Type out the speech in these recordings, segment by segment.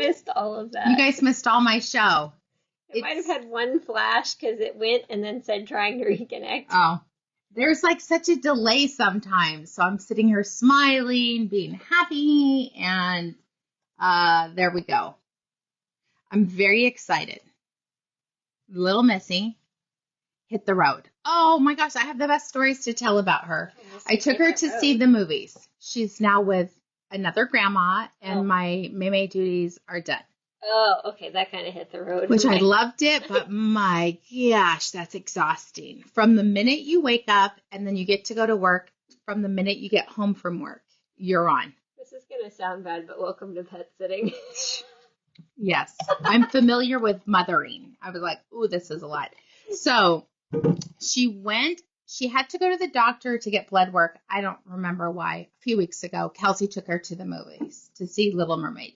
missed all of that. You guys missed all my show. It might have had one flash because it went and then said trying to reconnect. Oh, there's like such a delay sometimes. So I'm sitting here smiling, being happy, and there we go. I'm very excited. Little Missy hit the road. Oh my gosh, I have the best stories to tell about her. I took her to see the movies. She's now with another grandma, and my May duties are done. Oh, okay, that kind of hit the road. Which I loved it, but my gosh, that's exhausting. From the minute you wake up and then you get to go to work, from the minute you get home from work, you're on. This is going to sound bad, but welcome to pet sitting. Yes, I'm familiar with mothering. I was like, ooh, this is a lot. So she had to go to the doctor to get blood work. I don't remember why. A few weeks ago, Kelsey took her to the movies to see Little Mermaid.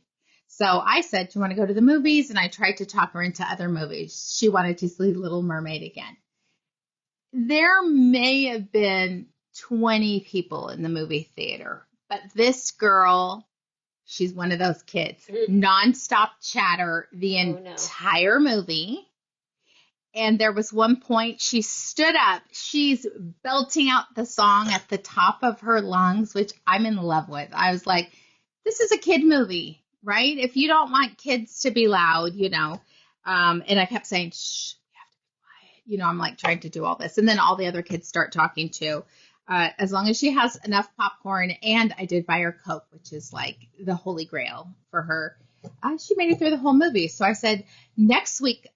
So I said, do you want to go to the movies? And I tried to talk her into other movies. She wanted to see Little Mermaid again. There may have been 20 people in the movie theater, but this girl, she's one of those kids, nonstop chatter the entire movie. And there was one point she stood up. She's belting out the song at the top of her lungs, which I'm in love with. I was like, this is a kid movie. Right? If you don't want kids to be loud, and I kept saying, shh, you have to be quiet. I'm like trying to do all this. And then all the other kids start talking too. As long as she has enough popcorn, and I did buy her Coke, which is like the holy grail for her. She made it through the whole movie. So I said, next week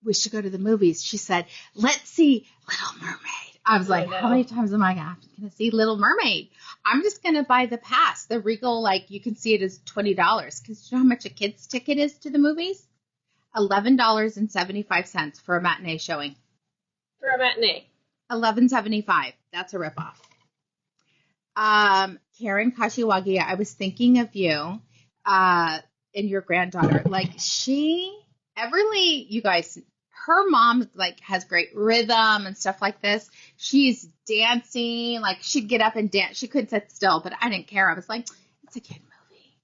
we should go to the movies. She said, let's see Little Mermaid. I was like, how many times am I going to see Little Mermaid? I'm just going to buy the pass. The Regal, you can see it as $20. Because you know how much a kid's ticket is to the movies? $11.75 for a matinee showing. For a matinee. $11.75. That's a ripoff. Karen Kashiwagi, I was thinking of you and your granddaughter. Everly, you guys, her mom has great rhythm and stuff like this. She's dancing, she'd get up and dance. She couldn't sit still, but I didn't care. I was like, it's a kid movie.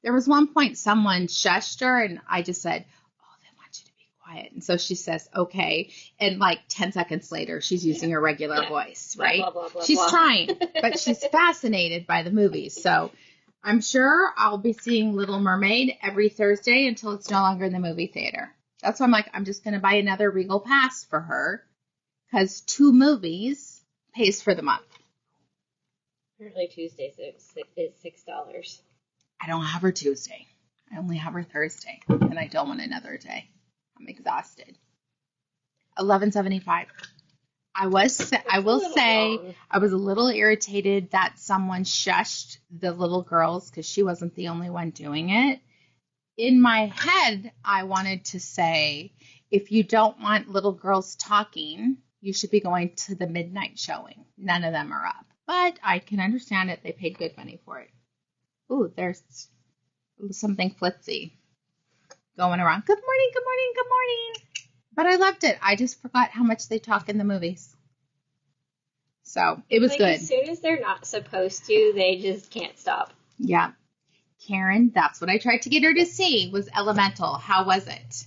There was one point someone shushed her, and I just said, oh, they want you to be quiet. And so she says, okay. And 10 seconds later, she's using her regular voice, right? Blah, blah, blah, she's blah. trying, but she's fascinated by the movies. So I'm sure I'll be seeing Little Mermaid every Thursday until it's no longer in the movie theater. That's why I'm like, I'm just going to buy another Regal pass for her because 2 movies pays for the month. Apparently Tuesday is $6. I don't have her Tuesday. I only have her Thursday, and I don't want another day. I'm exhausted. $11.75. I will say I was a little irritated that someone shushed the little girls because she wasn't the only one doing it. In my head, I wanted to say, if you don't want little girls talking, you should be going to the midnight showing. None of them are up. But I can understand it. They paid good money for it. Ooh, there's something flitzy going around. Good morning, good morning, good morning. But I loved it. I just forgot how much they talk in the movies. So it was good. As soon as they're not supposed to, they just can't stop. Yeah. Karen, that's what I tried to get her to see, was Elemental. How was it?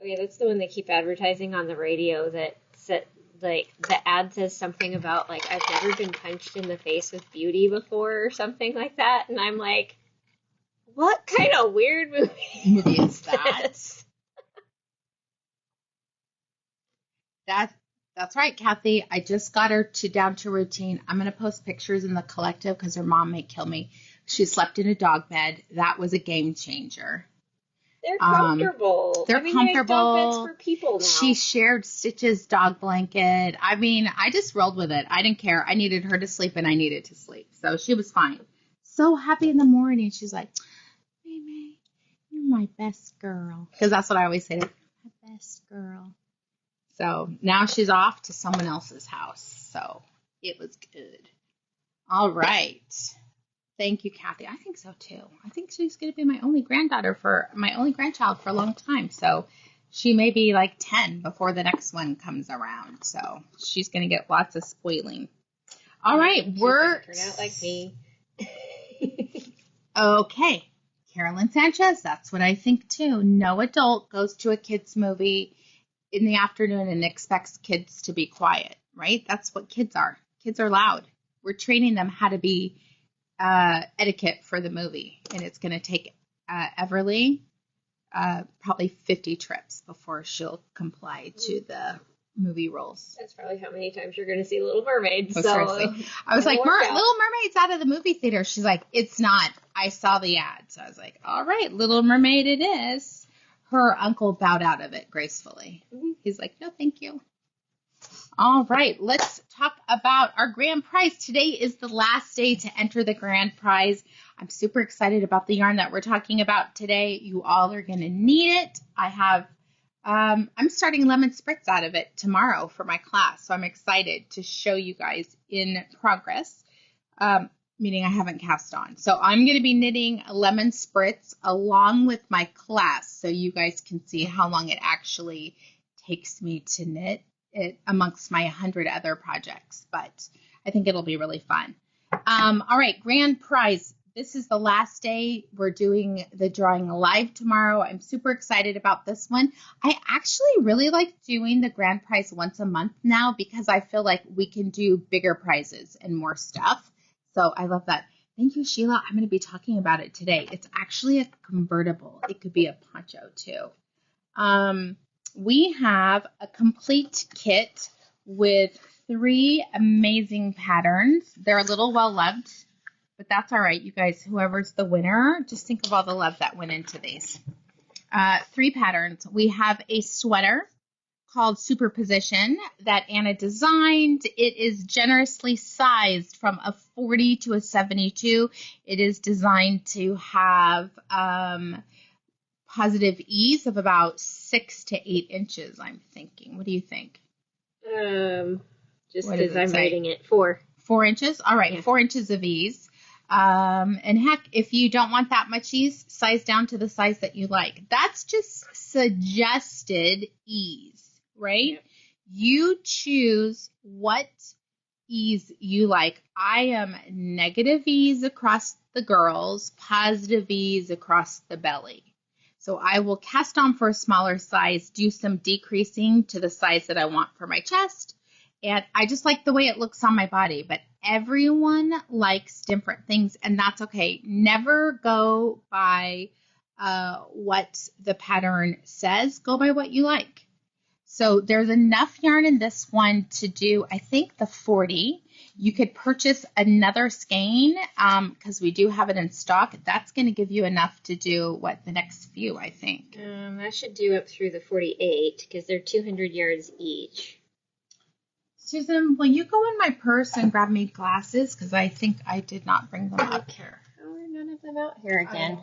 Okay, that's the one they keep advertising on the radio that the ad says something about, I've never been punched in the face with beauty before or something like that. And I'm like, what kind of weird movie is that? That's right, Kathy. I just got her down to routine. I'm going to post pictures in the collective because her mom may kill me. She slept in a dog bed. That was a game changer. They're comfortable. They're comfortable. Dog beds for people now. She shared Stitch's dog blanket. I just rolled with it. I didn't care. I needed her to sleep, and I needed to sleep. So she was fine. So happy in the morning. She's like, May, you're my best girl. Because that's what I always say to her, my best girl. So now she's off to someone else's house. So it was good. All right. Thank you, Kathy. I think so, too. I think she's going to be my only grandchild for a long time. So she may be 10 before the next one comes around. So she's going to get lots of spoiling. All right. Turn out like me. Okay. Carolyn Sanchez, that's what I think too. No adult goes to a kids movie in the afternoon and expects kids to be quiet, right? That's what kids are. Kids are loud. We're training them how to be etiquette for the movie. And it's going to take Everly probably 50 trips before she'll comply to the movie rules. That's probably how many times you're going to see Little Mermaid. Oh, seriously. I was like, Little Mermaid's out of the movie theater. She's like, it's not. I saw the ad. So I was like, all right, Little Mermaid it is. Her uncle bowed out of it gracefully. Mm-hmm. He's like, no, thank you. All right, let's talk about our grand prize. Today is the last day to enter the grand prize. I'm super excited about the yarn that we're talking about today. You all are going to need it. I have, I'm starting lemon spritz out of it tomorrow for my class. So I'm excited to show you guys in progress, meaning I haven't cast on. So I'm going to be knitting a lemon spritz along with my class so you guys can see how long it actually takes me to knit it amongst my 100 other projects, but I think it'll be really fun. All right, grand prize. This is the last day. We're doing the drawing live tomorrow. I'm super excited about this one. I actually really like doing the grand prize once a month now because I feel like we can do bigger prizes and more stuff. So I love that. Thank you, Sheila. I'm going to be talking about it today. It's actually a convertible. It could be a poncho too. We have a complete kit with 3 amazing patterns. They're a little well-loved, but that's all right, you guys. Whoever's the winner, just think of all the love that went into these. 3 patterns. We have a sweater called Superposition that Anna designed. It is generously sized from a 40 to a 72. It is designed to have positive ease of about 6 to 8 inches, I'm thinking. What do you think? Just because I'm writing it 4. 4 inches? All right, yeah. 4 inches of ease. And heck, if you don't want that much ease, size down to the size that you like. That's just suggested ease, right? Yeah. You choose what ease you like. I am negative ease across the girls, positive ease across the belly. So I will cast on for a smaller size, do some decreasing to the size that I want for my chest. And I just like the way it looks on my body. But everyone likes different things, and that's okay. Never go by what the pattern says. Go by what you like. So there's enough yarn in this one to do, I think, the 40. You could purchase another skein because we do have it in stock. That's going to give you enough to do, the next few, I think. I should do up through the 48 because they're 200 yards each. Susan, will you go in my purse and grab me glasses? Because I think I did not bring them up here. How are none of them out here again?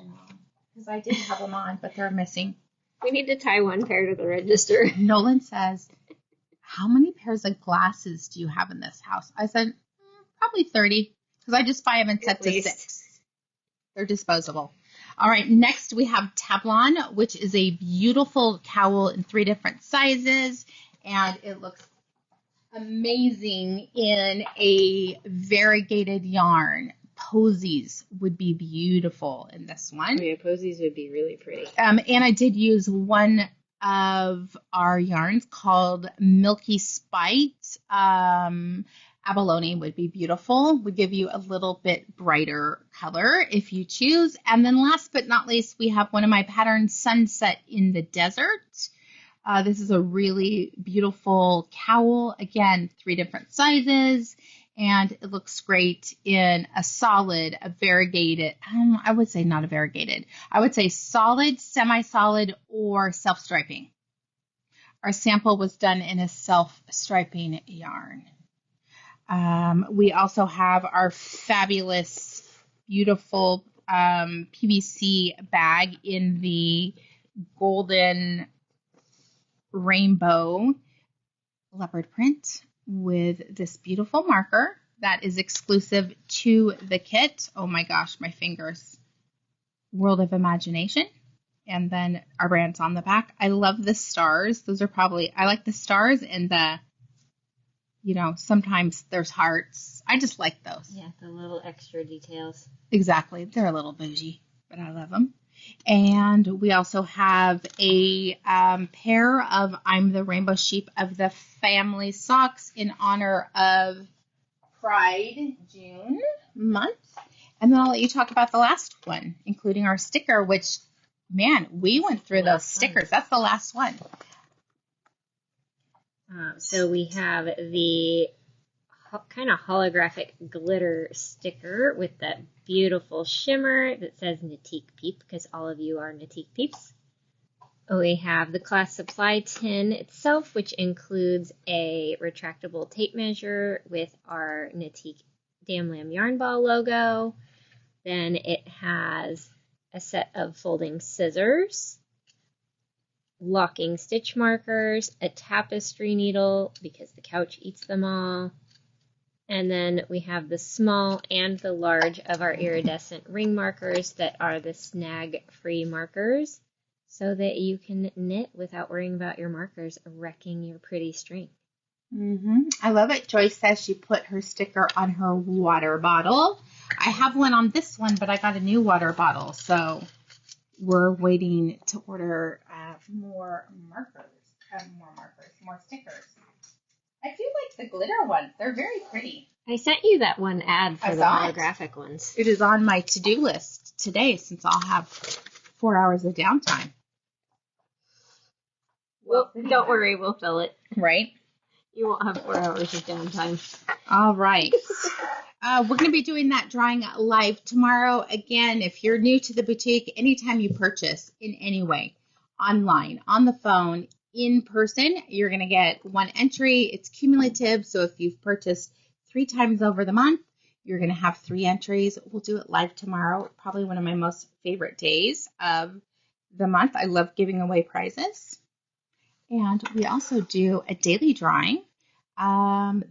Because I did have them on, but they're missing. We need to tie one pair to the register. Nolan says, how many pairs of glasses do you have in this house? I said, probably 30, because I just buy them in sets of 6. They're disposable. All right, next we have Tablon, which is a beautiful cowl in 3 different sizes, and it looks amazing in a variegated yarn. Posies would be beautiful in this one. Yeah, posies would be really pretty. And I did use one of our yarns called Milky Spite. Abalone would be beautiful. Would give you a little bit brighter color if you choose. And then last but not least, we have one of my patterns, Sunset in the Desert. This is a really beautiful cowl. Again, 3 different sizes. And it looks great in a solid, a variegated, I would say not a variegated. I would say solid, semi-solid, or self-striping. Our sample was done in a self-striping yarn. We also have our fabulous, beautiful PVC bag in the golden rainbow leopard print with this beautiful marker that is exclusive to the kit. Oh my gosh, my fingers. World of Imagination. And then our brand's on the back. I love the stars. Those are probably, I like the stars and the, sometimes there's hearts. I just like those. Yeah, the little extra details. Exactly. They're a little bougie, but I love them. And we also have a pair of I'm the Rainbow Sheep of the Family socks in honor of Pride June month. And then I'll let you talk about the last one, including our sticker, which, man, we went through those stickers. That's the last one. So we have the kind of holographic glitter sticker with that beautiful shimmer that says Knitique Peep, because all of you are Knitique Peeps. We have the class supply tin itself, which includes a retractable tape measure with our Knitique Damn Lamb Yarn Ball logo. Then it has a set of folding scissors, locking stitch markers, a tapestry needle because the couch eats them all. And then we have the small and the large of our iridescent ring markers that are the snag-free markers so that you can knit without worrying about your markers wrecking your pretty string. I love it. Joyce says she put her sticker on her water bottle. I have one on this one, but I got a new water bottle, so we're waiting to order more stickers. I do like the glitter ones. They're very pretty. I sent you that one ad for the holographic ones. It is on my to-do list today since I'll have 4 hours of downtime. Well, don't worry, we'll fill it. Right? You won't have 4 hours of downtime. All right. We're going to be doing that drawing live tomorrow. Again, if you're new to the boutique, anytime you purchase in any way, online, on the phone, in person, you're going to get one entry. It's cumulative, so if you've purchased 3 times over the month, you're going to have 3 entries. We'll do it live tomorrow. Probably one of my most favorite days of the month. I love giving away prizes. And we also do a daily drawing.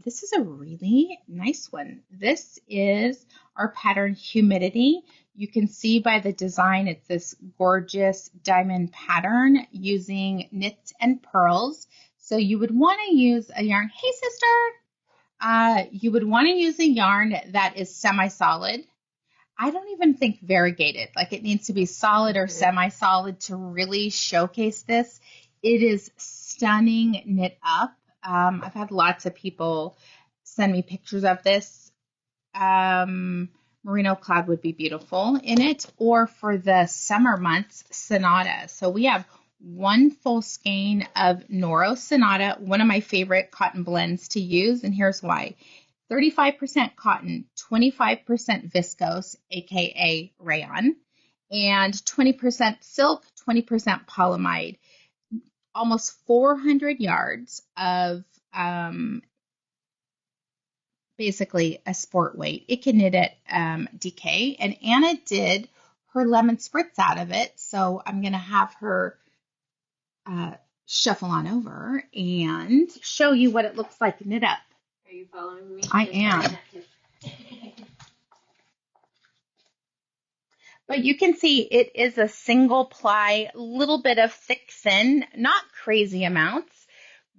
This is a really nice one. This is our pattern Humidity. You can see by the design, it's this gorgeous diamond pattern using knits and pearls. So you would want to use a yarn. Hey, sister. You would want to use a yarn that is semi-solid. I don't even think variegated. Like it needs to be solid or semi-solid to really showcase this. It is stunning knit up. I've had lots of people send me pictures of this. Merino cloud would be beautiful in it, or for the summer months, Sonata. So we have 1 full skein of Noro Sonata, one of my favorite cotton blends to use, and here's why. 35% cotton, 25% viscose, aka rayon, and 20% silk, 20% polyamide. Almost 400 yards of basically a sport weight. It can knit at DK, and Anna did her lemon spritz out of it, so I'm going to have her shuffle on over and show you what it looks like knit up. Are you following me? I am. But you can see it is a single ply, little bit of thick thin, not crazy amounts,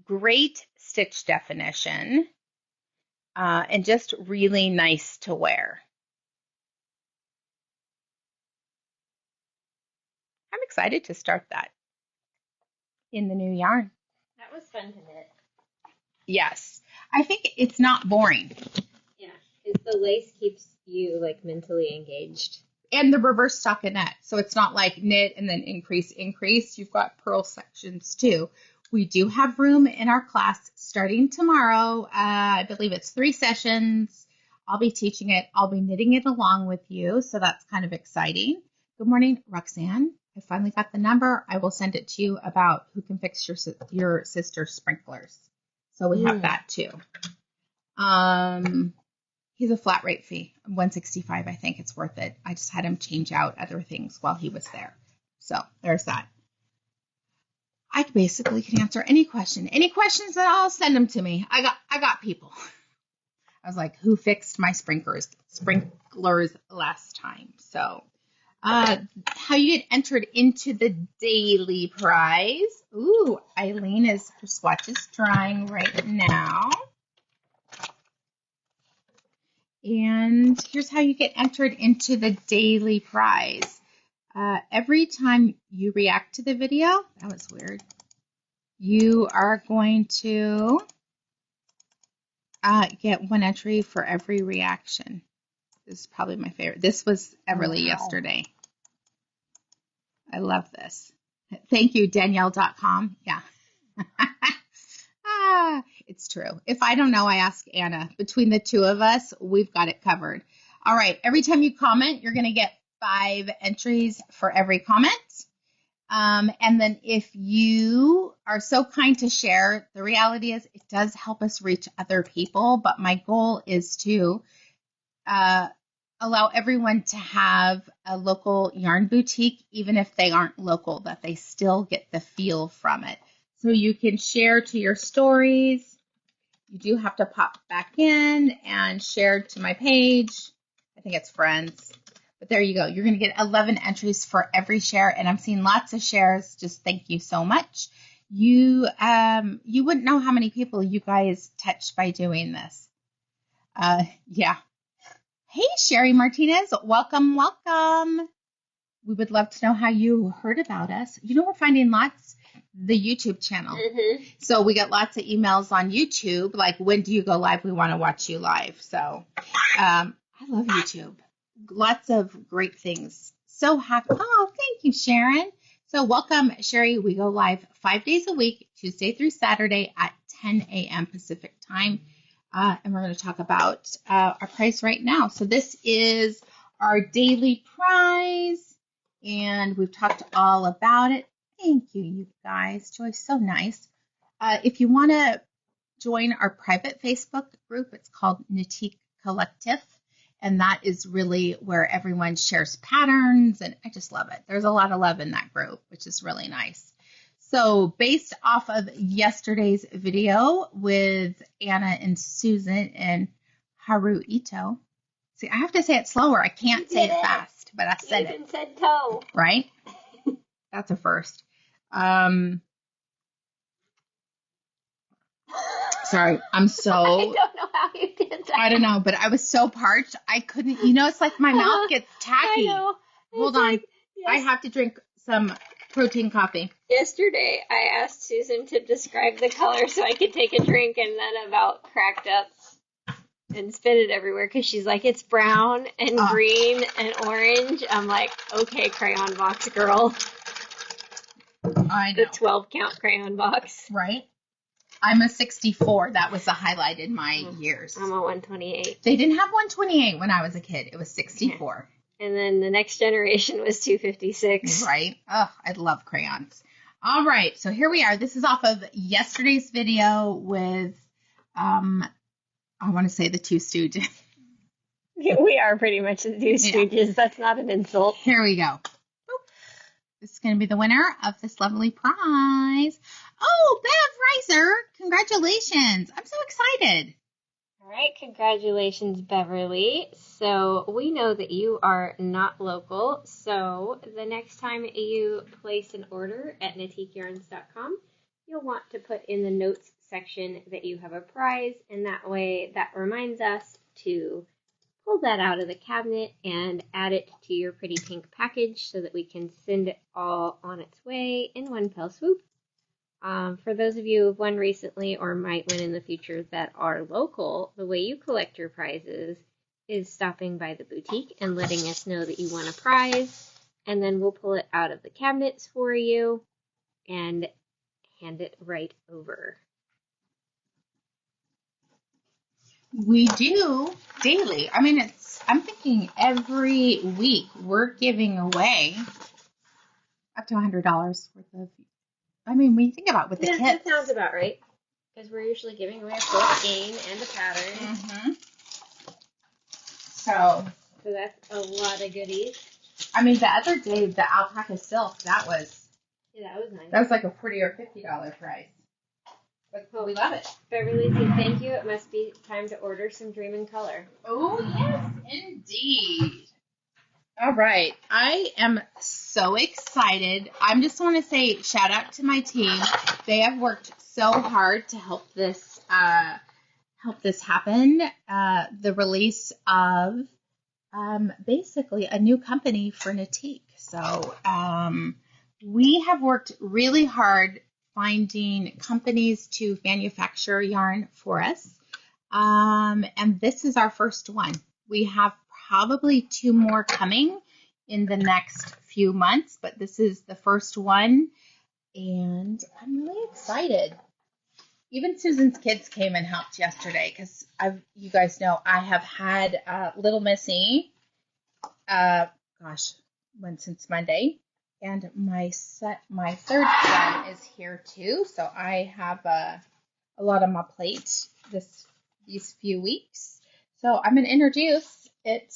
great stitch definition, and just really nice to wear. I'm excited to start that in the new yarn. That was fun to knit. Yes. I think it's not boring. Yeah, because the lace keeps you like mentally engaged. And the reverse stockinette. So it's not like knit and then increase. You've got purl sections too. We do have room in our class starting tomorrow. I believe it's 3 sessions. I'll be teaching it. I'll be knitting it along with you. So that's kind of exciting. Good morning, Roxanne. I finally got the number. I will send it to you about who can fix your sister's sprinklers. So we have that too. He's a flat rate fee, $165. I think it's worth it. I just had him change out other things while he was there. So there's that. I basically can answer any question. Any questions at all, send them to me. I got people. I was like, who fixed my sprinklers last time? So how you get entered into the daily prize. Ooh, Eileen her swatch is drying right now. And here's how you get entered into the daily prize. Every time you react to the video, that was weird, you are going to get 1 entry for every reaction. This is probably my favorite. This was Everly yesterday. I love this. Thank you, Danielle.com. Yeah. It's true. If I don't know, I ask Anna. Between the two of us, we've got it covered. All right. Every time you comment, you're going to get 5 entries for every comment. And then if you are so kind to share, the reality is it does help us reach other people. But my goal is to allow everyone to have a local yarn boutique, even if they aren't local, that they still get the feel from it. So you can share to your stories. You do have to pop back in and share to my page. I think it's friends. But there you go. You're going to get 11 entries for every share. And I'm seeing lots of shares. Just thank you so much. You wouldn't know how many people you guys touched by doing this. Yeah. Hey, Sherry Martinez. Welcome, welcome. We would love to know how you heard about us. You know, we're finding lots the YouTube channel. Mm-hmm. So we get lots of emails on YouTube, like, when do you go live? We want to watch you live. So I love YouTube. Lots of great things. So happy. Oh, thank you, Sharon. So welcome, Sherry. We go live 5 days a week, Tuesday through Saturday at 10 a.m. Pacific time. And we're going to talk about our prize right now. So this is our daily prize, and we've talked all about it. Thank you, you guys. Joy's so nice. If you want to join our private Facebook group, it's called Knitique Collective, and that is really where everyone shares patterns, and I just love it. There's a lot of love in that group, which is really nice. So based off of yesterday's video with Anna and Susan and Haru Ito, see, I have to say it slower. I can't say it fast, but I said it. You even said toe. Right? That's a first. Sorry, I'm so... I don't know how you did that. I don't know, but I was so parched. I couldn't, it's like my mouth gets tacky. I know. Hold on. Like, yes. I have to drink some protein coffee. Yesterday, I asked Susan to describe the color so I could take a drink, and then about cracked up and spit it everywhere because she's like, it's brown and green and orange. I'm like, okay, crayon box girl. I know. The 12 count crayon box. Right? I'm a 64. That was the highlight in my years. I'm a 128. They didn't have 128 when I was a kid. It was 64. Yeah. And then the next generation was 256. Right? Oh, I love crayons. All right. So here we are. This is off of yesterday's video with, I want to say the two stooges. We are pretty much the two stooges. Yeah. That's not an insult. Here we go. This is going to be the winner of this lovely prize. Oh, Bev Reiser, congratulations. I'm so excited. All right, congratulations, Beverly. So we know that you are not local, so the next time you place an order at knitikeYarns.com, you'll want to put in the notes section that you have a prize, and that way that reminds us to pull that out of the cabinet and add it to your pretty pink package so that we can send it all on its way in one fell swoop. For those of you who've won recently or might win in the future that are local, the way you collect your prizes is stopping by the boutique and letting us know that you won a prize, and then we'll pull it out of the cabinets for you and hand it right over. We do daily. I mean, I'm thinking every week we're giving away up to $100 worth of, I mean, when you think about it with the kits. That sounds about right. Because we're usually giving away a full skein and a pattern. Mm-hmm. So that's a lot of goodies. I mean, the other day, the alpaca silk, that was nice. That was like a $40 or $50 price. But we love it. Beverly said thank you. It must be time to order some Dream in Color. Oh, yes, indeed. All right. I am so excited. I just want to say shout out to my team. They have worked so hard to help this happen. The release of basically a new company for Knitique. So we have worked really hard finding companies to manufacture yarn for us. And this is our first one. We have probably 2 more coming in the next few months, but this is the first one. And I'm really excited. Even Susan's kids came and helped yesterday because you guys know I have had little Missy, since Monday, and my third son is here too. So I have a lot on my plate these few weeks. So I'm going to introduce it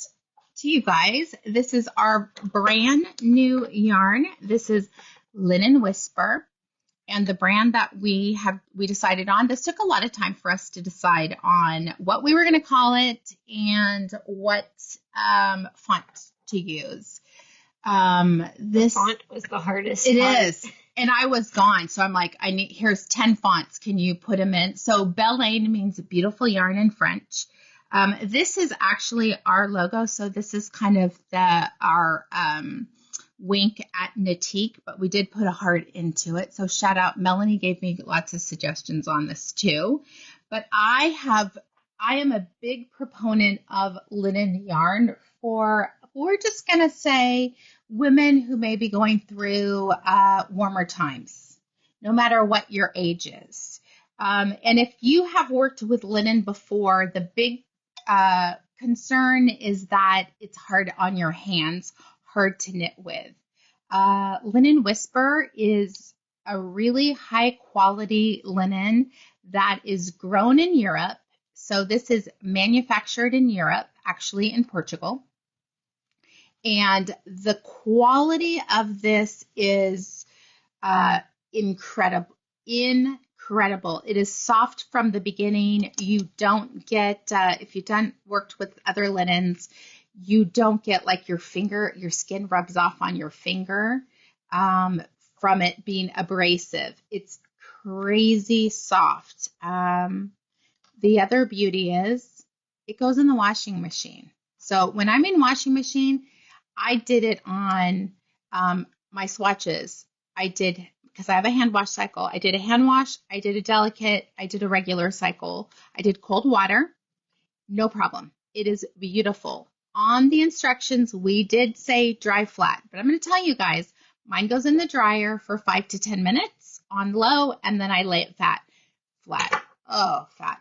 to you guys. This is our brand new yarn. This is Linen Whisper. And the brand that we decided on, this took a lot of time for us to decide on what we were going to call it and what font to use. The font was the hardest part. It is. And I was gone. So I'm like, here's 10 fonts. Can you put them in? So Belle Laine means beautiful yarn in French. This is actually our logo. So this is kind of our wink at Knitique, but we did put a heart into it. So shout out, Melanie gave me lots of suggestions on this too. But I am a big proponent of linen yarn we're just going to say women who may be going through warmer times, no matter what your age is. And if you have worked with linen before, the big concern is that it's hard on your hands, hard to knit with. Linen Whisper is a really high quality linen that is grown in Europe. So this is manufactured in Europe, actually in Portugal. And the quality of this is incredible. It is soft from the beginning. You don't get, if you've worked with other linens, you don't get like your skin rubs off on your finger from it being abrasive. It's crazy soft. The other beauty is it goes in the washing machine. So when I'm in washing machine, I did it on my swatches. Because I have a hand wash cycle. I did a hand wash, I did a delicate, I did a regular cycle. I did cold water, no problem. It is beautiful. On the instructions, we did say dry flat, but I'm going to tell you guys, mine goes in the dryer for 5 to 10 minutes on low, and then I lay it flat. Oh, flat.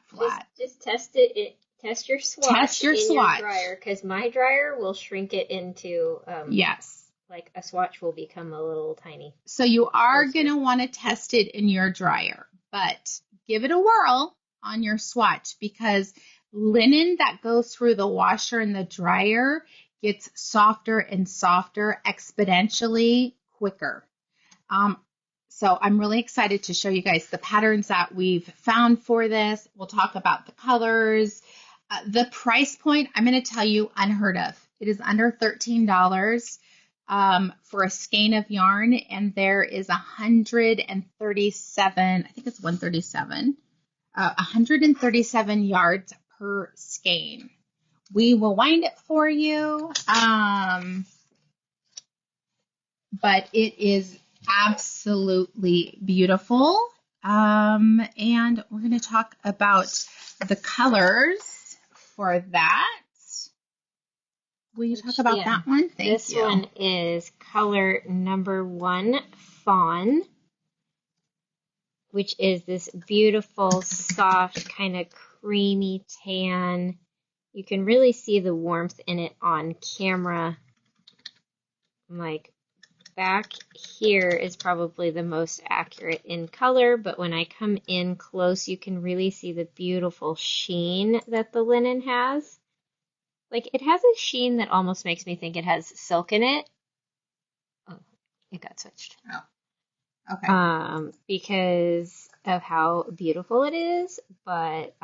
Just test it. Test your swatch your dryer, because my dryer will shrink it into yes. Like a swatch will become a little tiny. So you are going to want to test it in your dryer, but give it a whirl on your swatch, because linen that goes through the washer and the dryer gets softer and softer exponentially quicker. So I'm really excited to show you guys the patterns that we've found for this. We'll talk about the colors. The price point, I'm going to tell you, unheard of. It is under $13 for a skein of yarn, and there is 137, I think it's 137, 137 yards per skein. We will wind it for you, but it is absolutely beautiful. And we're going to talk about the colors for that. Will you talk about that one? Thank you. This one is color number 1, Fawn, which is this beautiful, soft, kind of creamy tan. You can really see the warmth in it on camera. Like, back here is probably the most accurate in color, but when I come in close, you can really see the beautiful sheen that the linen has. Like, it has a sheen that almost makes me think it has silk in it. Oh, it got switched. Oh, okay. Because of how beautiful it is, but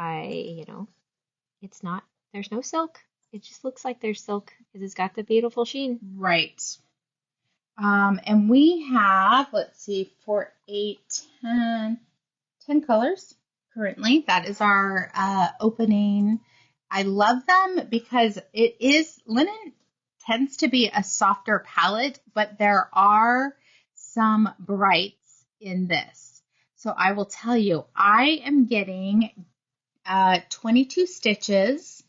it's not, there's no silk. It just looks like there's silk because it's got the beautiful sheen. Right. And we have, let's see, 4, 8, 10 colors currently. That is our opening I love them because linen tends to be a softer palette, but there are some brights in this. So I will tell you, I am getting 22 stitches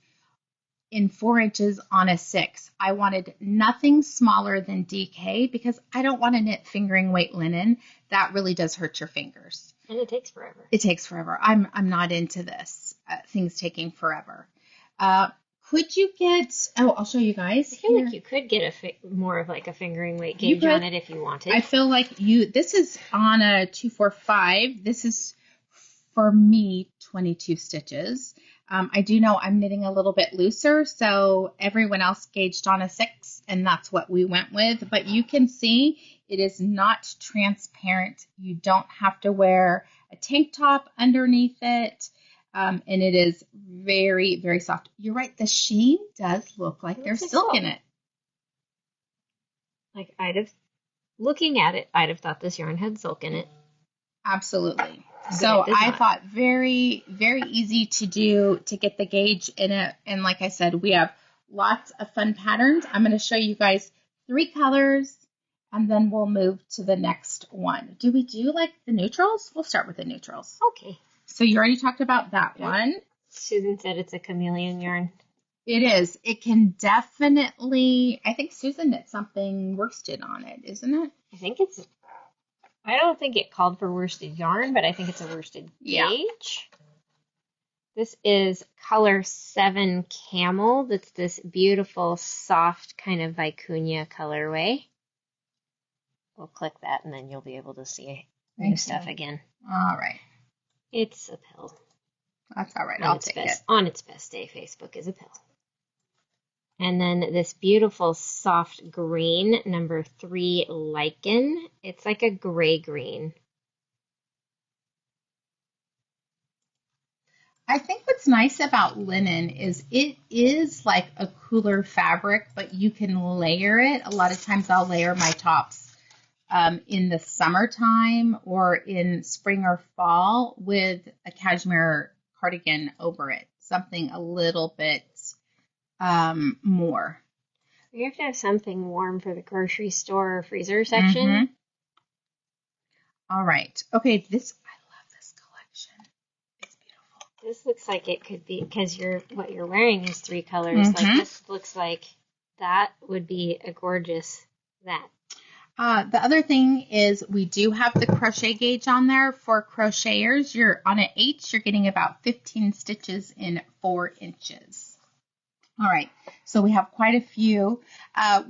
in 4 inches on a 6. I wanted nothing smaller than DK because I don't want to knit fingering weight linen. That really does hurt your fingers. And it takes forever. It takes forever. I'm not into this. Things taking forever. Could you get? Oh, I'll show you guys. I feel like you could get more of like a fingering weight gauge on it if you wanted. I feel like this is on a 245. This is for me 22 stitches. I do know I'm knitting a little bit looser, so everyone else gauged on a 6, and that's what we went with. But you can see it is not transparent. You don't have to wear a tank top underneath it, and it is very, very soft. You're right. The sheen does look like there's silk in it. Like looking at it, I'd have thought this yarn had silk in it. Absolutely. So I thought very, very easy to do to get the gauge in it. And like I said, we have lots of fun patterns. I'm going to show you guys 3 colors and then we'll move to the next one. Do we do like the neutrals? We'll start with the neutrals. Okay. So you already talked about that one. Susan said it's a chameleon yarn. It is. It can definitely, I think Susan knit something worsted on it, isn't it? I don't think it called for worsted yarn, but I think it's a worsted gauge. This is color 7 camel. That's this beautiful, soft kind of vicuña colorway. We'll click that and then you'll be able to see new stuff again. All right. It's a pill. That's all right. I'll take it. On its best day, Facebook is a pill. And then this beautiful soft green, number 3 lichen. It's like a gray green. I think what's nice about linen is it is like a cooler fabric, but you can layer it. A lot of times I'll layer my tops in the summertime or in spring or fall with a cashmere cardigan over it. Something a little bit more. You have to have something warm for the grocery store or freezer section. Mm-hmm. All right. Okay, I love this collection. It's beautiful. This looks like it could be, because what you're wearing is 3 colors. Mm-hmm. Like this looks like that would be a gorgeous that. The other thing is we do have the crochet gauge on there for crocheters. You're on an H, you're getting about 15 stitches in 4 inches. All right, so we have quite a few.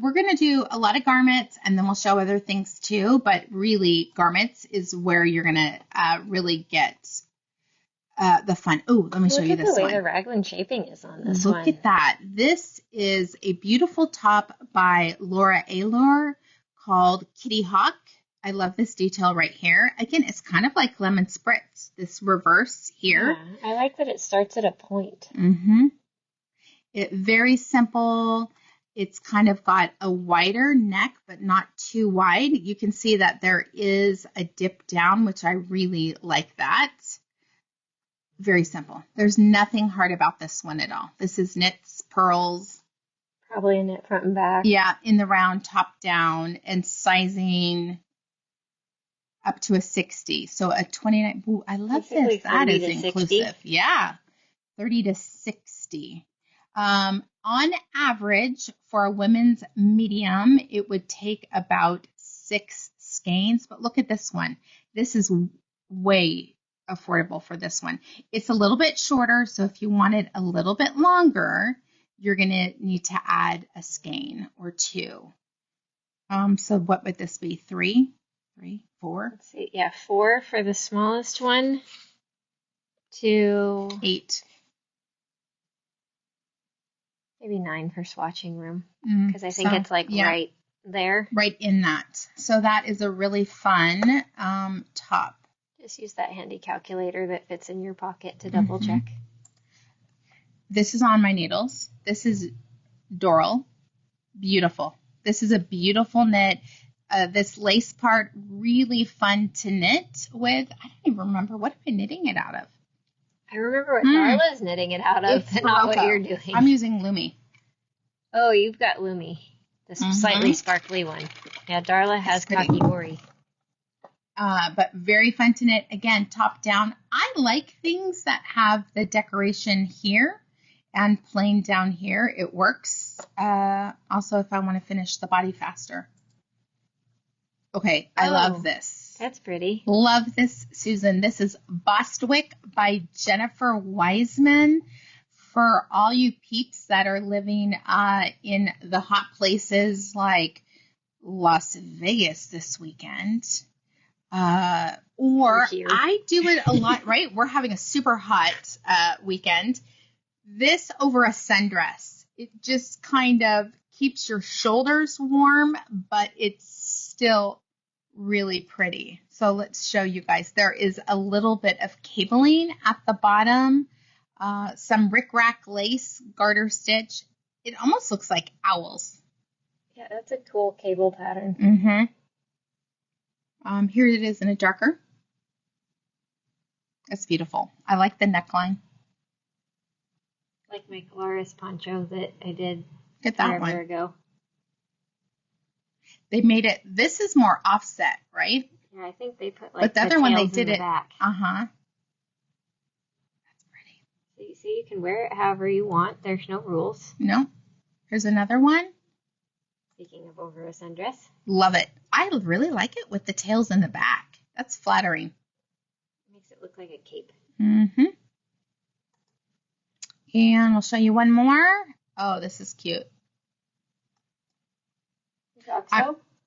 We're going to do a lot of garments, and then we'll show other things too, but really garments is where you're going to really get the fun. Oh, let me show you this one. Look at the way the raglan shaping is on this one. Look at that. This is a beautiful top by Laura Aylor called Kitty Hawk. I love this detail right here. Again, it's kind of like lemon spritz, this reverse here. Yeah, I like that it starts at a point. Mm-hmm. Very simple. It's kind of got a wider neck, but not too wide. You can see that there is a dip down, which I really like that. Very simple. There's nothing hard about this one at all. This is knits, purls. Probably a knit front and back. Yeah, in the round, top down, and sizing up to a 60. So a 29. Ooh, I love this. That is inclusive. 60. Yeah, 30 to 60. On average, for a women's medium, it would take about 6 skeins. But look at this one. This is way affordable for this one. It's a little bit shorter, so if you want it a little bit longer, you're going to need to add a skein or 2. So what would this be? 3, 4? Let's see. Yeah, 4 for the smallest one to 8. Maybe 9 for swatching room, because I think it's like right there. Right in that. So that is a really fun top. Just use that handy calculator that fits in your pocket to double check. This is on my needles. This is Doral. Beautiful. This is a beautiful knit. This lace part, really fun to knit with. I don't even remember. What am I knitting it out of? I remember what Darla's knitting it out of, but not what you're doing. I'm using Lumi. Oh, you've got Lumi, the slightly sparkly one. Yeah, Darla has Kakigori. But very fun to knit. Again, top down. I like things that have the decoration here and plain down here. It works. Also, if I want to finish the body faster. Okay, I love this. That's pretty. Love this, Susan. This is Bostwick by Jennifer Wiseman. For all you peeps that are living in the hot places like Las Vegas this weekend, or I do it a lot, right? We're having a super hot weekend. This over a sundress. It just kind of keeps your shoulders warm, but it's still really pretty. So let's show you guys. There is a little bit of cabling at the bottom, some rickrack lace garter stitch. It almost looks like owls. Yeah, that's a cool cable pattern. Here it is in a darker. That's beautiful. I like the neckline. Like my Coloris poncho that I did forever ago. They made it, this is more offset, right? Yeah, I think they put like but the other one they did it back. That's pretty. So you can wear it however you want. There's no rules. No. Here's another one. Speaking of over a sundress. Love it. I really like it with the tails in the back. That's flattering. Makes it look like a cape. And I'll show you one more. Oh, this is cute.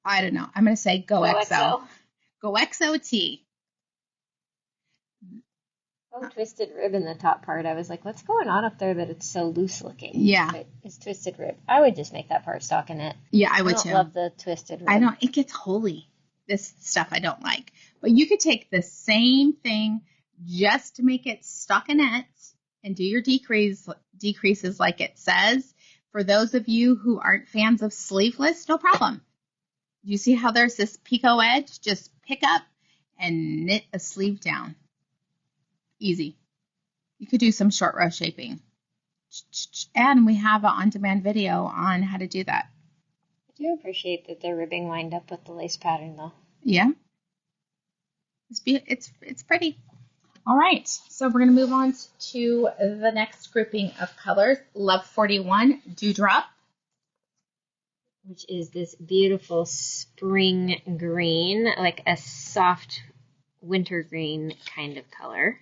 I don't know. I'm going to say Go XO. Go XO T. Oh, twisted rib in the top part. I was like, what's going on up there that it's so loose looking? Yeah. But it's twisted rib. I would just make that part stockinette. Yeah, I would too. I love the twisted rib. I don't. It gets holy. This stuff I don't like. But you could take the same thing just to make it stockinette and do your decreases like it says. For those of you who aren't fans of sleeveless, no problem. You see how there's this picot edge? Just pick up and knit a sleeve down. Easy. You could do some short row shaping. And we have an on-demand video on how to do that. I do appreciate that they're ribbing lined up with the lace pattern, though. Yeah. It's pretty. All right, so we're going to move on to the next grouping of colors. Love 41, Dewdrop. Which is this beautiful spring green, like a soft winter green kind of color.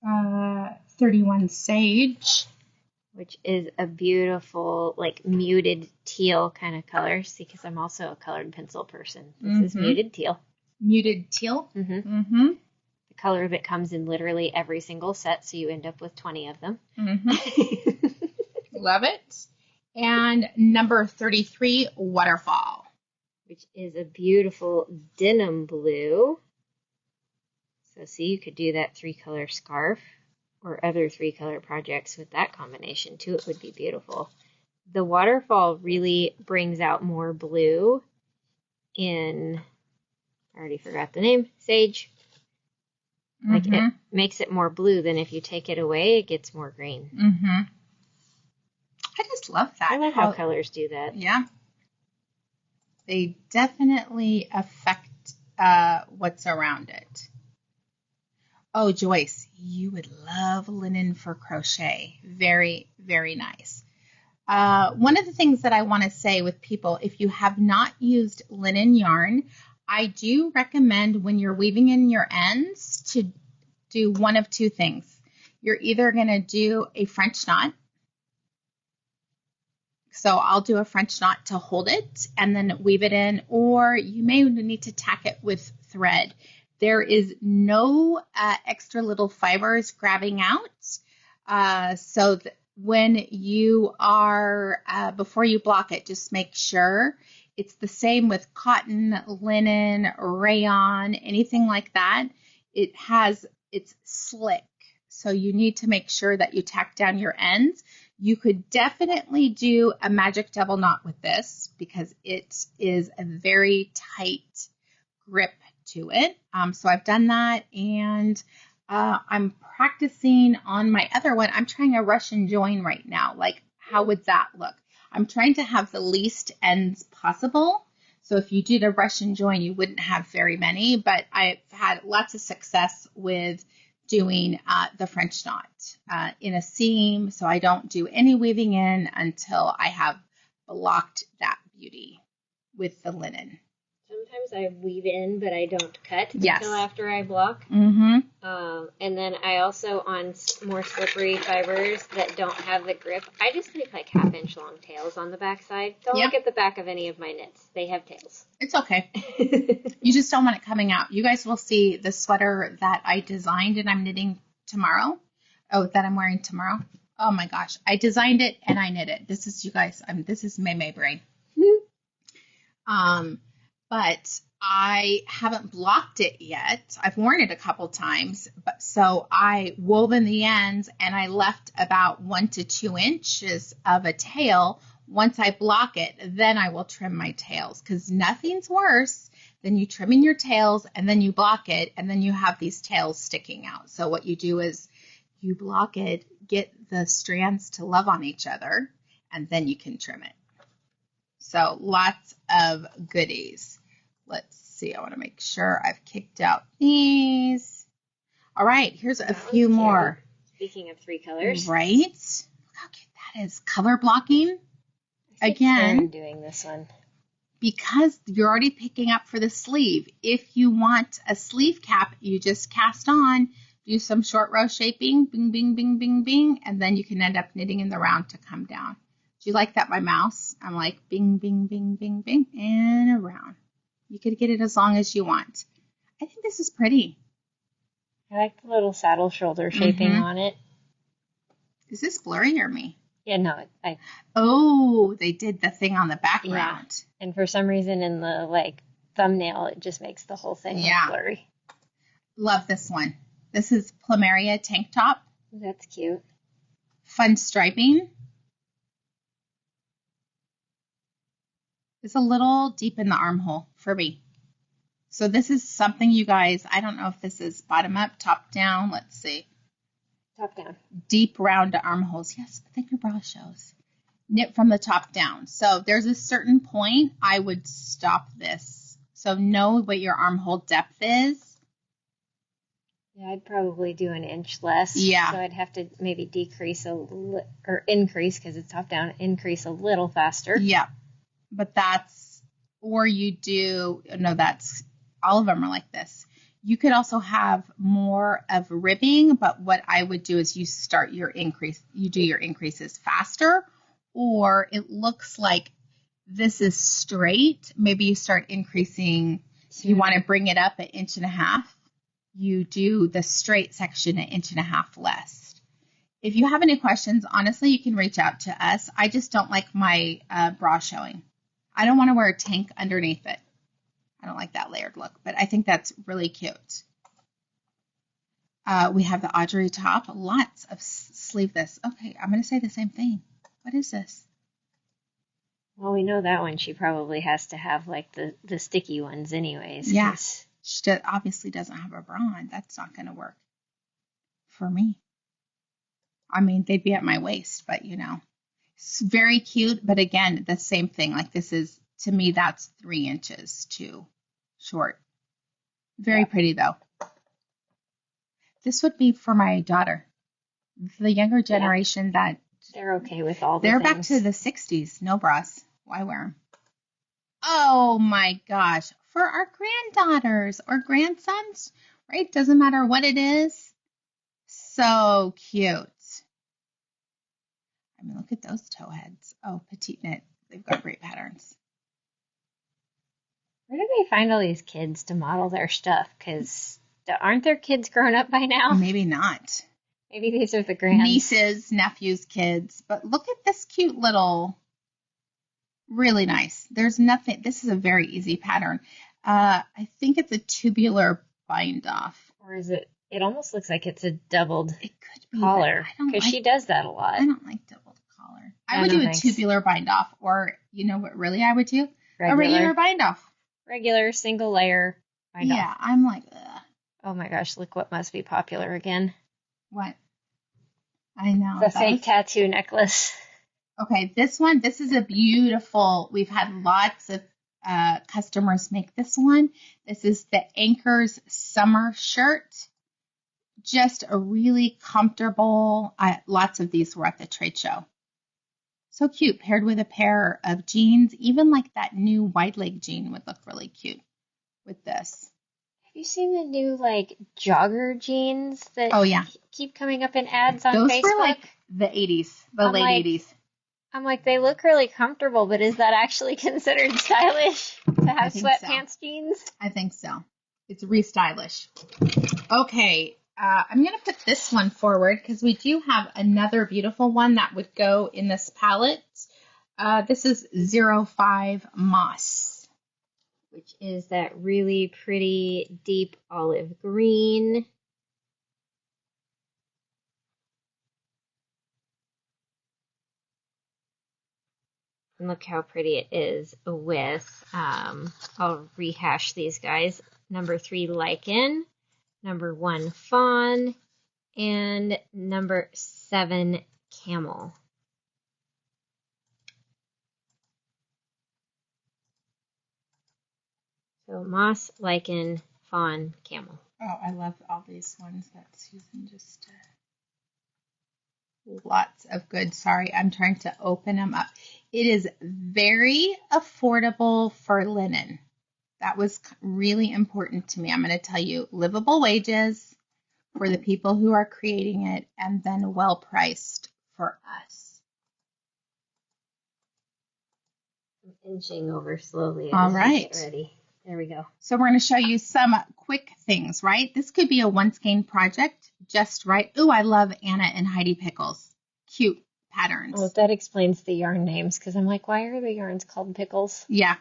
Uh, 31, Sage. Which is a beautiful, like, muted teal kind of color. See, because I'm also a colored pencil person. This is muted teal. Muted teal? The color that comes in literally every single set, so you end up with 20 of them. Love it. And number 33, Waterfall. Which is a beautiful denim blue. So see, you could do that 3-color scarf. Or other 3-color projects with that combination too. It would be beautiful. The waterfall really brings out more blue in, I already forgot the name, Sage. Like it makes it more blue than if you take it away, it gets more green. I just love that. I love how colors do that. Yeah. They definitely affect what's around it. Oh, Joyce, you would love linen for crochet. Very, very nice. One of the things that I want to say with people, if you have not used linen yarn, I do recommend when you're weaving in your ends to do one of two things. You're either going to do a French knot. So I'll do a French knot to hold it and then weave it in, or you may need to tack it with thread. There is no extra little fibers grabbing out. So when you are, before you block it, just make sure. It's the same with cotton, linen, rayon, anything like that. It's slick. So you need to make sure that you tack down your ends. You could definitely do a magic double knot with this because it is a very tight grip to it. So I've done that, and I'm practicing on my other one. I'm trying a Russian join right now. Like, how would that look? I'm trying to have the least ends possible. So if you did a Russian join, you wouldn't have very many, but I've had lots of success with doing the French knot in a seam. So I don't do any weaving in until I have blocked that beauty with the linen. Sometimes I weave in, but I don't cut Yes. until after I block. Mm-hmm. And then I also, on more slippery fibers that don't have the grip, I just make like half-inch long tails on the back side. Don't look at the back of any of my knits. They have tails. It's okay. You just don't want it coming out. You guys will see the sweater that I designed and I'm knitting tomorrow. Oh, that I'm wearing tomorrow. Oh my gosh. I designed it and I knit it. This is, you guys, this is May brain. But I haven't blocked it yet. I've worn it a couple times, but so I wove in the ends and I left about 1 to 2 inches of a tail. Once I block it, then I will trim my tails, because nothing's worse than you trimming your tails and then you block it and then you have these tails sticking out. So what you do is you block it, get the strands to love on each other, and then you can trim it. So lots of goodies. Let's see. I want to make sure I've kicked out these. All right. Here's a few more. Speaking of 3 colors. Right. Look how cute that is. Color blocking. Again. I'm doing this one. Because you're already picking up for the sleeve. If you want a sleeve cap, you just cast on, do some short row shaping, bing, bing, bing, bing, bing, and then you can end up knitting in the round to come down. Do you like that, my mouse? I'm like bing, bing, bing, bing, bing, and around. You could get it as long as you want. I think this is pretty. I like the little saddle shoulder shaping on it. Is this blurry or me? Yeah, no. Oh, they did the thing on the background. Yeah. And for some reason in the thumbnail, it just makes the whole thing look blurry. Love this one. This is Plumeria tank top. That's cute. Fun striping. It's a little deep in the armhole for me. So this is something, you guys, I don't know if this is bottom up, top down. Let's see. Top down. Deep round armholes. Yes, but then your bra shows. Knit from the top down. So there's a certain point I would stop this. So know what your armhole depth is. Yeah, I'd probably do an inch less. Yeah. So I'd have to maybe decrease or increase, because it's top down, increase a little faster. Yeah. But that's, or you do, no, that's, all of them are like this. You could also have more of ribbing, but what I would do is you start your increase, you do your increases faster, or it looks like this is straight. Maybe you start increasing, if you want to bring it up 1.5 inches, you do the straight section 1.5 inches less. If you have any questions, honestly, you can reach out to us. I just don't like my bra showing. I don't want to wear a tank underneath it. I don't like that layered look, but I think that's really cute. We have the Audrey top, lots of sleeveless. Okay, I'm going to say the same thing. What is this? Well, we know that one she probably has to have the sticky ones anyways. Yes. She obviously doesn't have a bra on. That's not going to work for me. I mean, they'd be at my waist, but it's very cute. But again, the same thing. Like this is, to me, that's 3 inches too short. Very pretty though. This would be for my daughter, the younger generation that they're okay with all the they're things. Back to the 60s. No bras. Why wear them? Oh my gosh. For our granddaughters or grandsons, right? Doesn't matter what it is. So cute. I mean, look at those toe heads. Oh, petite knit. They've got great patterns. Where do they find all these kids to model their stuff? Because aren't their kids grown up by now? Maybe not. Maybe these are the grands. Nieces, nephews, kids. But look at this cute little, really nice. There's nothing. This is a very easy pattern. I think it's a tubular bind off. Or is it? It almost looks like it's a doubled it could be collar. Because she does that a lot. I don't like doubled I would do a tubular bind off, or you know what really I would do? A regular bind off. Regular single layer bind off. Yeah, I'm like, ugh. Oh my gosh, look what must be popular again. What? I know. The fake tattoo necklace. Okay, this is a beautiful, we've had lots of customers make this one. This is the Anchors Summer shirt. Just a really comfortable, lots of these were at the trade show. So cute, paired with a pair of jeans. Even like that new wide leg jean would look really cute with this. Have you seen the new like jogger jeans that keep coming up in ads on Facebook? Those were like the 80s, late 80s. I'm like, they look really comfortable, but is that actually considered stylish to have sweatpants jeans? I think so. It's restylish. Okay, I'm going to put this one forward because we do have another beautiful one that would go in this palette. This is 05 Moss, which is that really pretty deep olive green. And look how pretty it is with, I'll rehash these guys. Number 3, Lichen. Number 1, Fawn. And number 7, Camel. So Moss, Lichen, Fawn, Camel. Oh, I love all these ones that Susan just lots of good. Sorry, I'm trying to open them up. It is very affordable for linen. That was really important to me. I'm going to tell you, livable wages for the people who are creating it, and then well priced for us. I'm inching over slowly. All right. Get ready. There we go. So we're going to show you some quick things, right? This could be a one skein project, just right. Ooh, I love Anna and Heidi Pickles. Cute patterns. Well, that explains the yarn names, because I'm like, why are the yarns called Pickles? Yeah.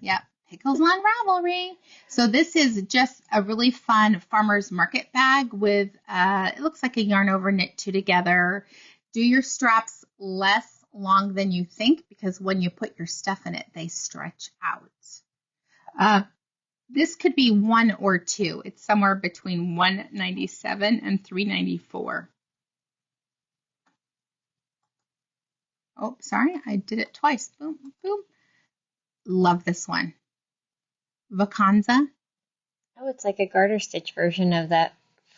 Yep. Pickles on Ravelry. So this is just a really fun farmer's market bag with, it looks like a yarn over knit 2 together. Do your straps less long than you think, because when you put your stuff in it, they stretch out. This could be 1 or 2. It's somewhere between $197 and $394. Oh, sorry, I did it twice. Boom, boom. Love this one. Vacanza. Oh, it's like a garter stitch version of that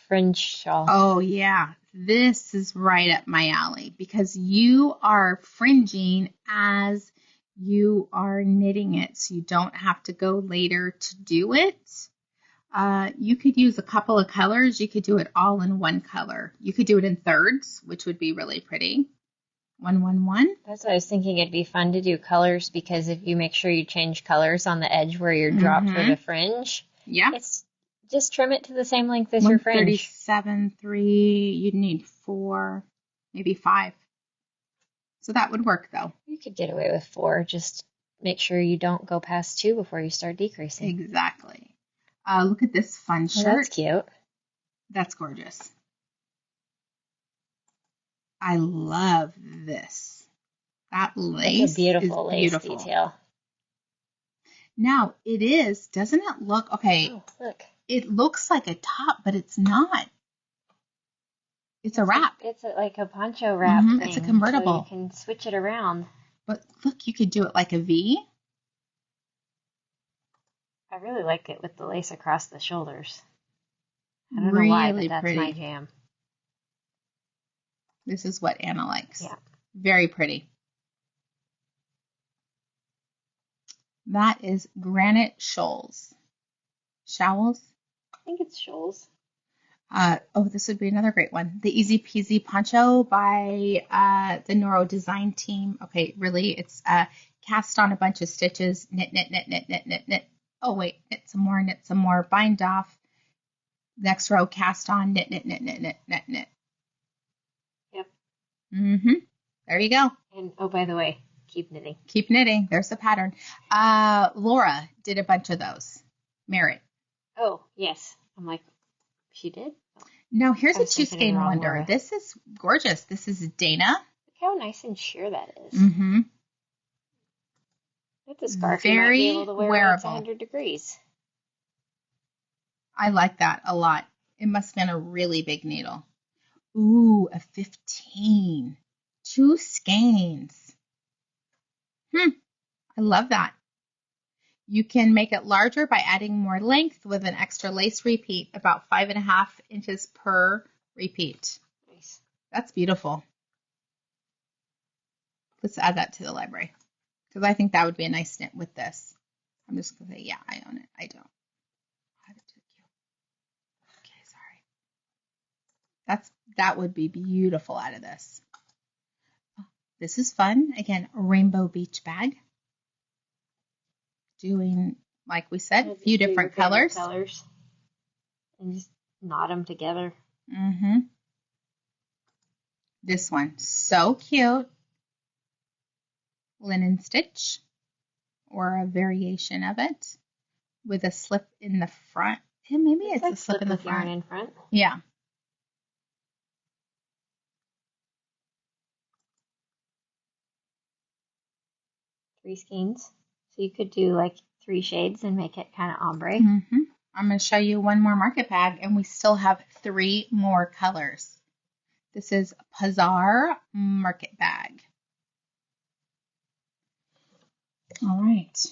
fringe shawl. Oh, yeah. This is right up my alley because you are fringing as you are knitting it, so you don't have to go later to do it. You could use a couple of colors. You could do it all in one color. You could do it in thirds, which would be really pretty. 1, 1, 1. That's what I was thinking. It'd be fun to do colors, because if you make sure you change colors on the edge where you're dropped for the fringe, it's just trim it to the same length as your fringe. 137, 3. You'd need 4, maybe 5. So that would work, though. You could get away with 4. Just make sure you don't go past 2 before you start decreasing. Exactly. Look at this fun shirt. Oh, that's cute. That's gorgeous. I love this. That lace it's a beautiful is lace detail. Now, it is, doesn't it look, okay, oh, look. It looks like a top, but it's not. It's a wrap. It's like a poncho wrap thing. It's a convertible. So you can switch it around. But look, you could do it like a V. I really like it with the lace across the shoulders. I don't know why, but that's my jam. This is what Anna likes. Yeah. Very pretty. That is Granite Shoals. Showels? I think it's shoals. This would be another great one. The Easy Peasy Poncho by the Neuro Design team. Okay, really, it's cast on a bunch of stitches. Knit, knit, knit, knit, knit, knit, knit. Oh, wait, knit some more, bind off. Next row, cast on, knit, knit, knit, knit, knit, knit, knit. Yep. There you go. And, oh, by the way, keep knitting. Keep knitting. There's the pattern. Laura did a bunch of those. Merit. Oh, yes. I'm like, she did? No, here's a 2 skein wonder. Laura. This is gorgeous. This is Dana. Look how nice and sheer that is. Mm-hmm. That's a scarf you might Very be able to wear when it's wearable. 100 degrees. I like that a lot. It must have been a really big needle. Ooh, a 15. 2 skeins. I love that. You can make it larger by adding more length with an extra lace repeat, about 5.5 inches per repeat. Nice. That's beautiful. Let's add that to the library because I think that would be a nice knit with this. I'm just going to say, yeah, I own it. I don't. Okay, sorry. That would be beautiful out of this. This is fun. Again, a rainbow beach bag. Doing, like we said, a few different colors. And just knot them together. Mm-hmm. This one, so cute. Linen stitch or a variation of it with a slip in the front. Yeah, maybe it's like a slip in the front. Yarn in front. Yeah. Three skeins. So you could do like 3 shades and make it kind of ombre. Mm-hmm. I'm going to show you one more market bag, and we still have 3 more colors. This is Pazar Market Bag. All right.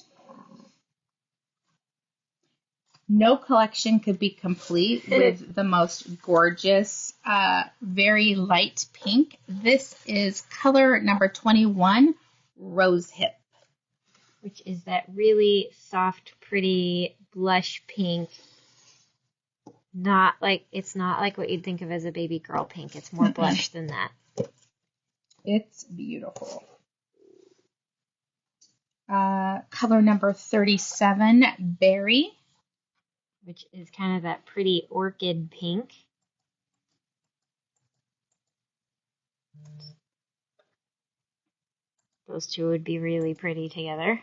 No collection could be complete with the most gorgeous, very light pink. This is color number 21, Rose Hip. Which is that really soft, pretty blush pink. It's not like what you'd think of as a baby girl pink. It's more blush than that. It's beautiful. Color number 37, Berry. Which is kind of that pretty orchid pink. Those two would be really pretty together.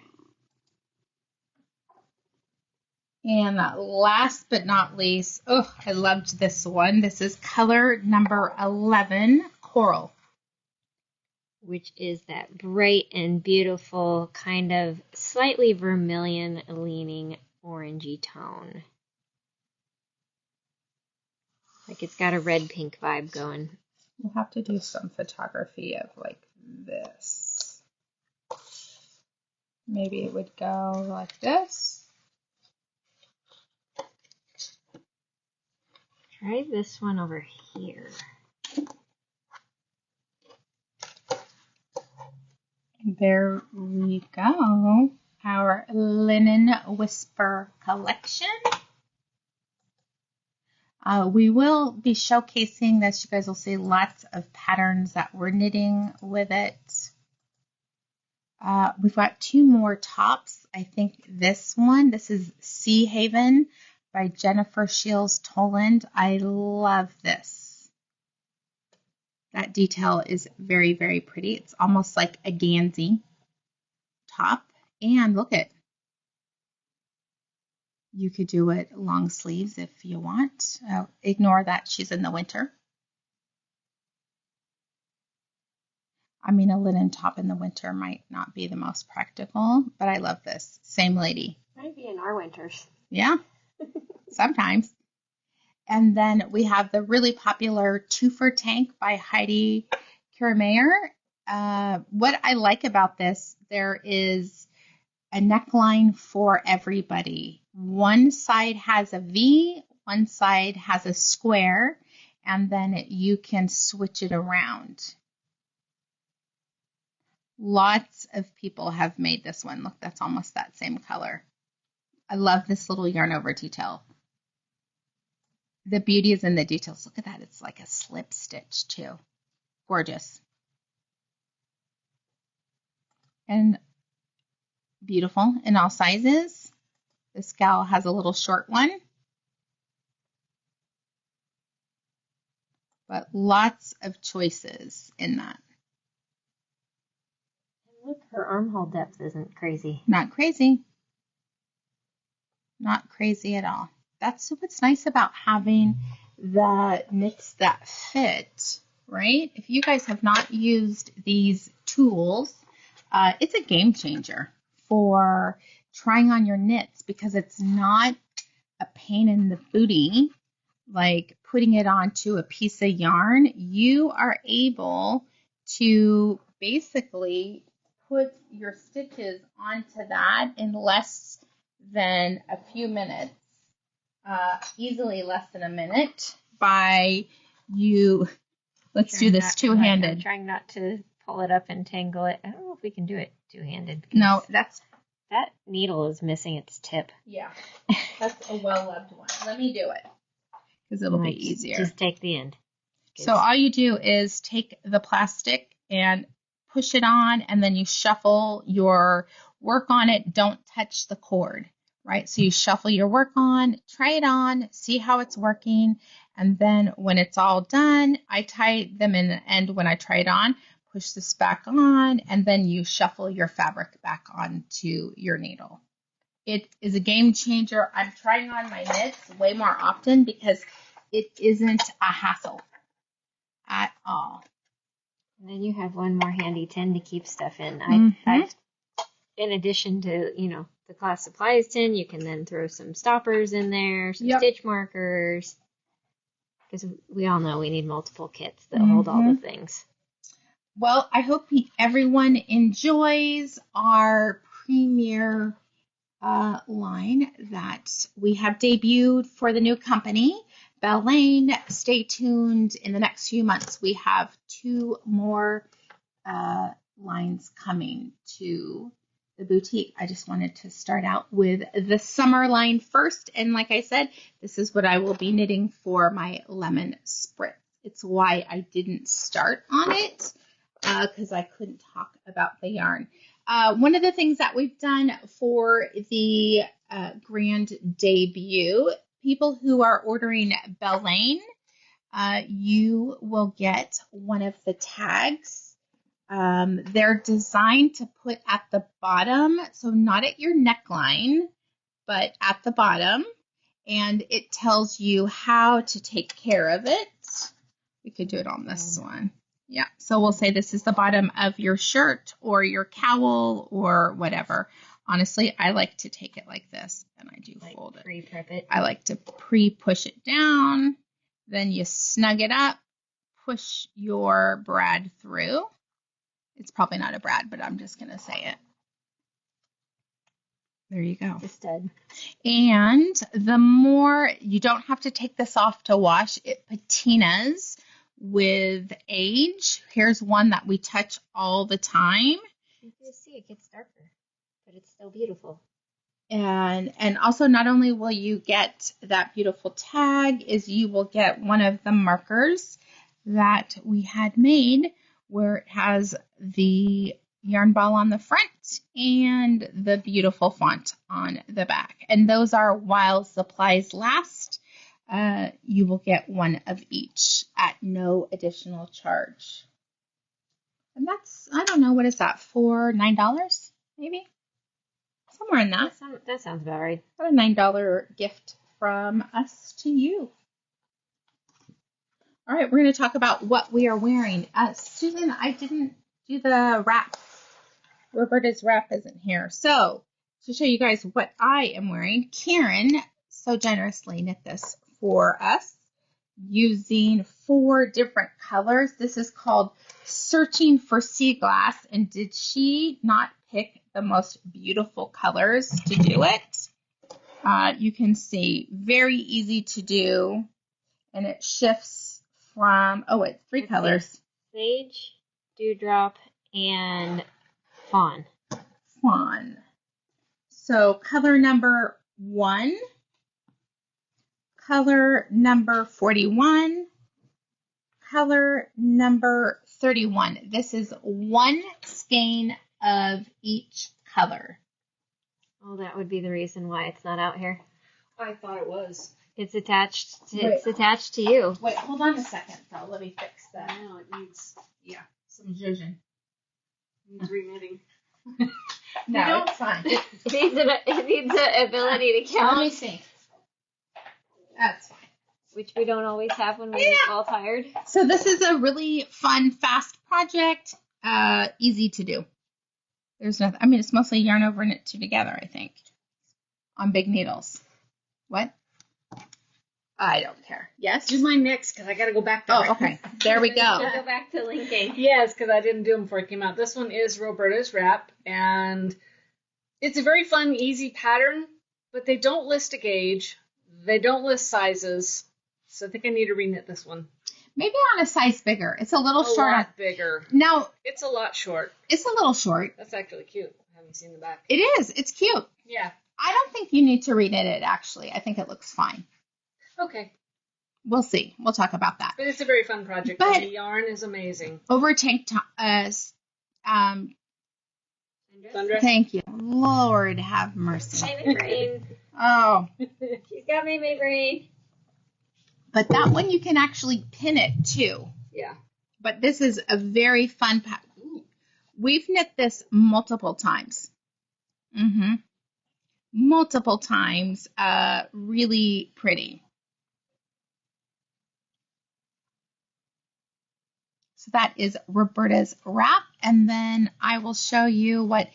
And last but not least, I loved this one. This is color number 11, Coral. Which is that bright and beautiful kind of slightly vermilion leaning orangey tone. Like it's got a red pink vibe going. We'll have to do some photography of like this. Maybe it would go like this. Try this one over here. There we go. Our Linen Whisper collection. We will be showcasing this. You guys will see lots of patterns that we're knitting with it. We've got 2 more tops. I think this is Sea Haven by Jennifer Shields Toland. I love this. That detail is very, very pretty. It's almost like a Gansey top. And look at, you could do it long sleeves if you want. Ignore that she's in the winter. I mean, a linen top in the winter might not be the most practical, but I love this. Same lady. Might be in our winters. Yeah, sometimes. And then we have the really popular Two for Tank by Heidi Karameyer. What I like about this, there is a neckline for everybody. One side has a V, one side has a square, and then you can switch it around. Lots of people have made this one. Look, that's almost that same color. I love this little yarn over detail. The beauty is in the details. Look at that. It's like a slip stitch too. Gorgeous. And beautiful in all sizes. This gal has a little short one. But lots of choices in that. Look, her armhole depth isn't crazy. Not crazy. Not crazy at all. That's what's nice about having the knits that fit. right? If you guys have not used these tools, it's a game changer for trying on your knits because it's not a pain in the booty like putting it onto a piece of yarn. You are able to basically put your stitches onto that in less than a few minutes, easily less than a minute by you. Let's do this two-handed. I'm trying not to pull it up and tangle it. I don't know if we can do it two-handed. No, that needle is missing its tip. Yeah, that's a well-loved one. Let me do it because it'll be easier. Just take the end. So all you do is take the plastic and push it on, and then you shuffle your work on it. Don't touch the cord, right? So you shuffle your work on, try it on, see how it's working, and then when it's all done, I tie them in the end when I try it on, push this back on, and then you shuffle your fabric back onto your needle. It is a game changer. I'm trying on my knits way more often because it isn't a hassle at all. And then you have one more handy tin to keep stuff in. I've in addition to, the class supplies tin, you can then throw some stoppers in there, some stitch markers. Because we all know we need multiple kits that hold all the things. Well, I hope everyone enjoys our premier line that we have debuted for the new company, Belle Laine. Stay tuned. In the next few months, we have 2 more lines coming to the boutique. I just wanted to start out with the summer line first. And like I said, this is what I will be knitting for my lemon spritz. It's why I didn't start on it because I couldn't talk about the yarn. One of the things that we've done for the grand debut, people who are ordering Belle Laine, you will get one of the tags. They're designed to put at the bottom, so not at your neckline, but at the bottom, and it tells you how to take care of it. We could do it on this one. Yeah, so we'll say this is the bottom of your shirt or your cowl or whatever. Honestly, I like to take it like this, and I do fold it. Pre-prep it. I like to pre-push it down. Then you snug it up, push your brad through. It's probably not a brad, but I'm just going to say it. There you go. It's a stud. And the more, you don't have to take this off to wash. It patinas with age. Here's one that we touch all the time. You can see it gets darker, but it's still beautiful. And also not only will you get that beautiful tag, is you will get one of the markers that we had made where it has the yarn ball on the front and the beautiful font on the back. And those are while supplies last. You will get one of each at no additional charge. And that's, I don't know, what is that, for $9 maybe? Somewhere in that. That sounds about right. What a $9 gift from us to you. All right, we're going to talk about what we are wearing. Susan, I didn't do the wrap. Roberta's wrap isn't here. So, to show you guys what I am wearing, Karen so generously knit this for us using 4 different colors. This is called Searching for Sea Glass. And did she not pick the most beautiful colors to do it? You can see very easy to do, and it shifts from, it's 3 colors. Sage, Dewdrop, and Fawn. Fawn. So color number 1, color number 41, color number 31. This is 1 skein of each color. Oh, that would be the reason why it's not out here. I thought it was. It's attached to you. Wait, hold on a second, though. Let me fix that. No, it needs, Some zhuzhin. needs reknitting. No, it's fine. It needs the ability to count. Let me see. That's fine. which we don't always have when we're all tired. So this is a really fun, fast project. Easy to do. There's nothing. I mean, it's mostly yarn over and knit two together, I think, on big needles. What? I don't care. Yes? Do mine next, because I got to go back there. Oh, okay. There we go. We'll go back to linking. Yes, because I didn't do them before it came out. This one is Roberta's wrap, and it's a very fun, easy pattern, but they don't list a gauge. They don't list sizes, so I think I need to reknit this one. Maybe on a size bigger. It's a little short. A lot bigger. Now, It's a lot short. it's a little short. That's actually cute. I haven't seen the back. It is. It's cute. Yeah. I don't think you need to reknit it, actually. I think it looks fine. Okay. We'll see. We'll talk about that. But it's a very fun project. But- And the yarn is amazing. Over tank top. Sundress? Thank you. Lord have mercy. My brain. Oh. She's got my brain. But that one you can actually pin it too. Yeah. But this is a very fun We've knit this multiple times. Multiple times. Really pretty. So that is Roberta's wrap. And then I will show you what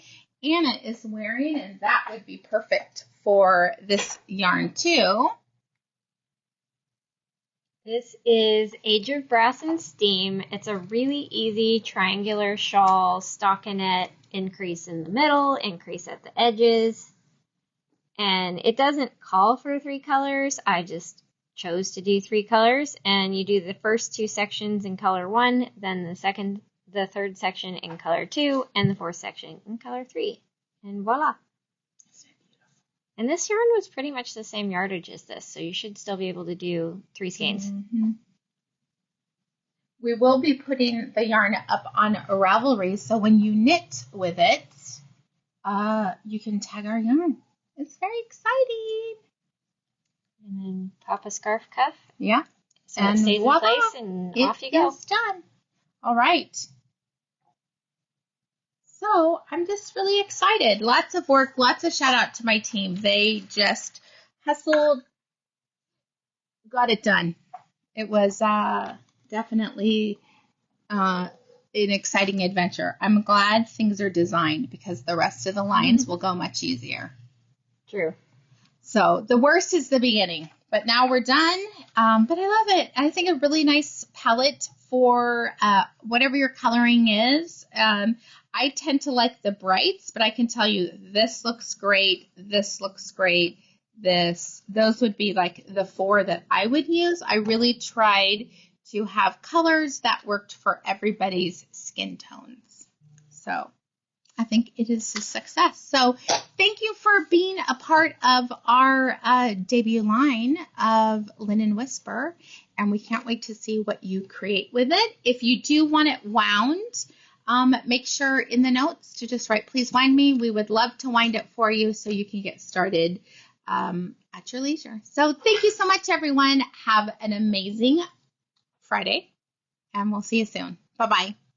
Anna is wearing. And that would be perfect for this yarn too. This is Age of Brass and Steam. It's a really easy triangular shawl, stockinette, increase in the middle, increase at the edges. And it doesn't call for 3 colors. I just chose to do 3 colors. And you do the first 2 sections in color 1, then the third section in color 2, and the fourth section in color 3. And voila. And this yarn was pretty much the same yardage as this, so you should still be able to do 3 skeins. We will be putting the yarn up on Ravelry, so when you knit with it, you can tag our yarn. It's very exciting. And then pop a scarf cuff. Yeah. So it stays in place, and off you go. It's done. All right. So I'm just really excited. Lots of work, lots of shout out to my team. They just hustled, got it done. It was definitely an exciting adventure. I'm glad things are designed because the rest of the lines will go much easier. True. So the worst is the beginning, but now we're done. But I love it. I think a really nice palette for whatever your coloring is. I tend to like the brights, but I can tell you this looks great. This looks great. Those would be like the 4 that I would use. I really tried to have colors that worked for everybody's skin tones. So I think it is a success. So thank you for being a part of our debut line of Linen Whisper. And we can't wait to see what you create with it. If you do want it wound, make sure in the notes to just write, please wind me. We would love to wind it for you so you can get started at your leisure. So thank you so much, everyone. Have an amazing Friday, and we'll see you soon. Bye-bye.